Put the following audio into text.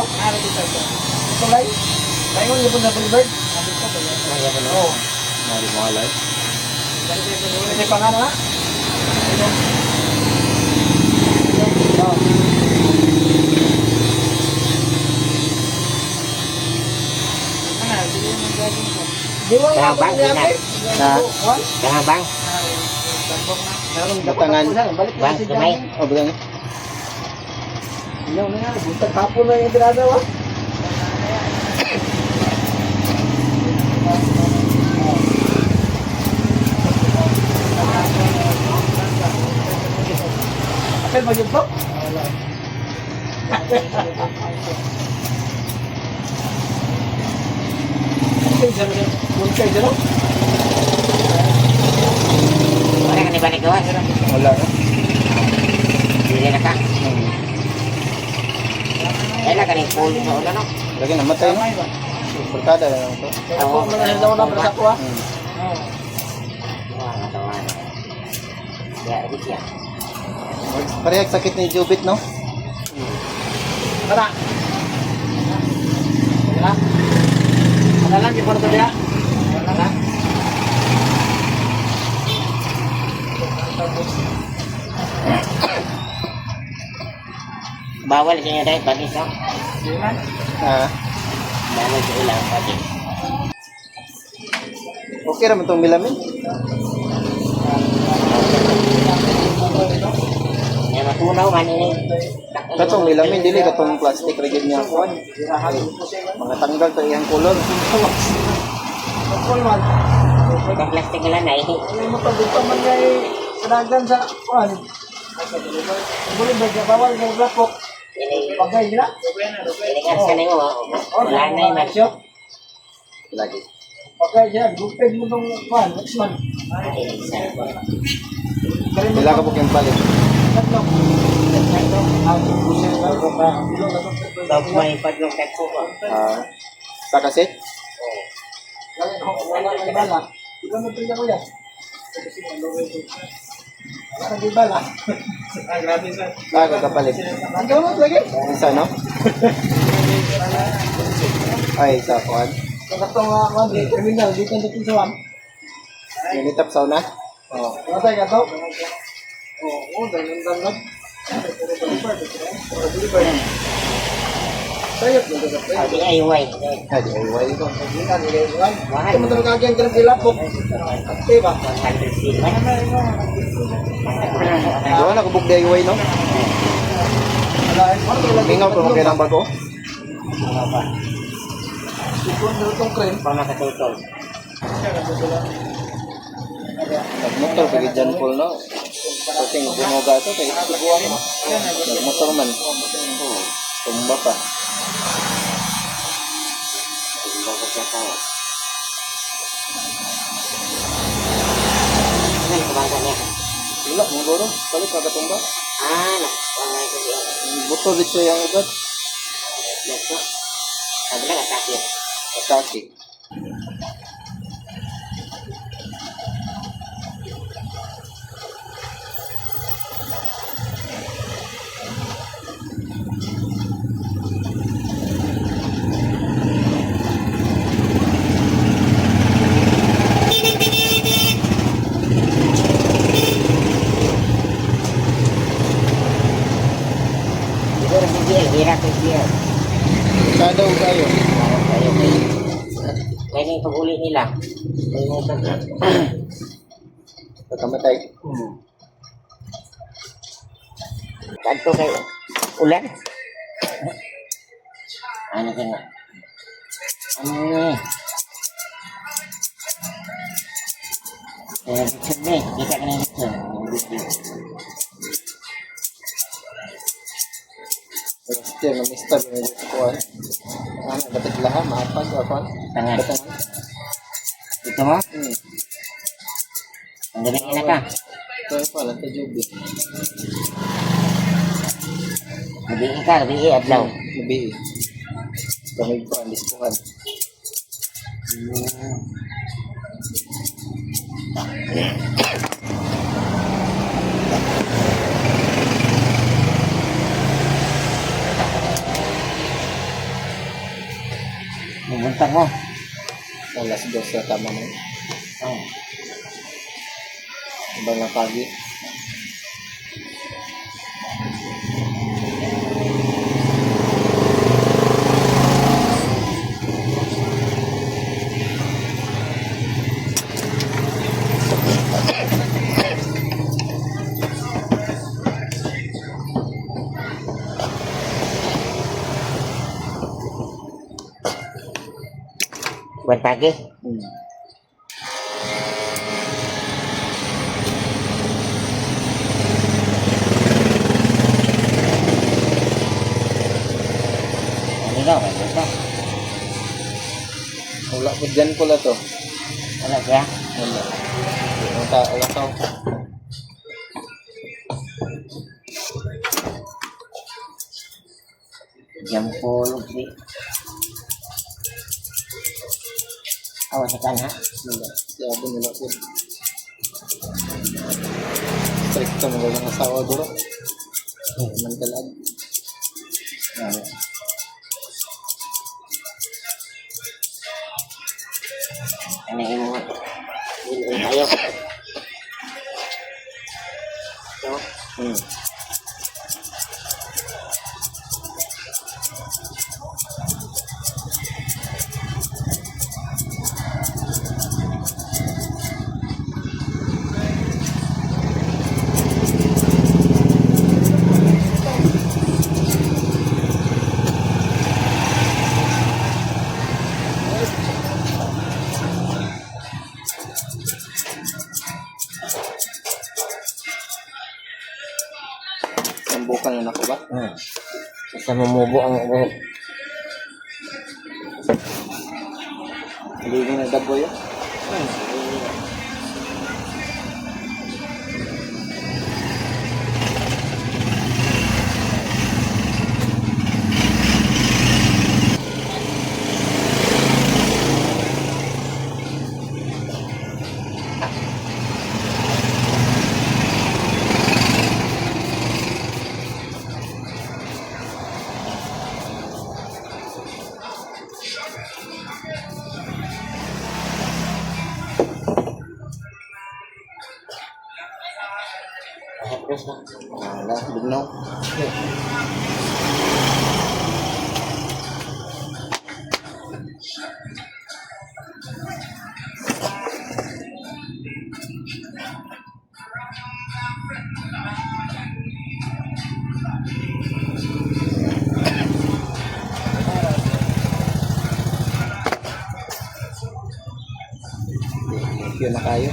Ano dito ito? Kulay? Kaya mo yung na bluebird? Oo. Mari mo alay. Kasi pa nga na. Oo. Di mo nga ba niya? Jangan bang. Batangan. Balik na Bang, si kamay. Johnny. Oh, bilang. Ilaw na yan. Buntag hapon na yung dinadaw ah. Apel ba yun po? Buntay dyan o? Wala ka ni balik gawas. Wala na. Dili na ka. Kailan ka ni pool sa ulo no? Lagi namatay no. Barkada na lang to. Ako, manahil daw na para sa ako ah. Wah, natawa na. Ya, adik ya. Parehag sakit ni Jubit no. Tara. Tara. Ano lang, di porto dia. Tara. Bawal sa inyo dahil bagis no? Ah, Bawal sa ilang bagis. okay ra man tong milamin. Yan matunaw man ini. Katong milamin dili katong plastic ra gyud niya kuan. Mga tanggal ta iyang kulor. Pagkol man. Kung plastic lang na eh. Ano mo pagdito man ngay kadagan sa kuan. Boleh baga bawal ng blakok. Ini Pagay nila. ingat ka na mo. Wala na yung magsyo. Lagi. Pagay siya, gupin mo tong kuan, next month. Pila ka buk yung palit. Tatlo. Tapos may padlong tekso ko. Ah, sa kaset? Wala kang bala. Ikaw mo tingnan ko yan. Wala kang bala. Ah, kakapalit. Ikaw mo lagi. Isa no? Ay, sa kuan. Ito nga, mami, criminal, dito na dito sa wan. Minitap sauna. Oh, matay ka to? Oo, dahil ang damag. Sayot mo dapat. Di ay Hadi ay way ko. Ito mo talaga kagyan ka ng kilapok. Ate ba? 100 feet man. Gawa na kubog day way no? Mingaw ko mo kailang bago. Ano ba? Ikon na itong cream. Kung nakatutol. Nagmotor pag dyan full no? Kasi bumoga ito kay nagmotor man. Tumba pa. Bakit siya pa? Ano yung kabangka niya? Wala, mga goro. Kalit kagatumba. Nakapangay ko siya. Buto dito yung ugat. Dito. Sabi lang atake. Atake. Siguro si Jiel, hirap si Jiel. Sadaw kayo. Kaya yung pag-uli nila. Kaya yung Pagkamatay. Kadto kayo. Ulan. Ano ka nga? Ano yun? Richard na eh. Kita ka na Richard. Still, na-mister yung dito kuhan. Ano, batik lahat, maapag, kuhan. Tangan. Batangan. Ito mo? Ang galing ina ka. Ito yung pala, ito Jubi. Gabi ka, gabi adlaw. Nabi. Kamig ko, andis kuhan. Kontak mo. Alas 2 na tama mo. Oh. Ibang na pagi. Buwan pagi. Hmm. Ano daw? Ano daw? Wala po dyan pula to. Wala siya? Wala. Wala ka. Jam pulog si. Awas ka na. Wala. Sabi nila po. Stricto mo lang asawa duro. Mantalag. Ano yung mga bilin tayo? So, Hmm. Sambukan na ako ba? basta mamubo ang ubo. Hindi ko nagdabo yun. Terus na. Wala, bugnaw. Yun na kayo.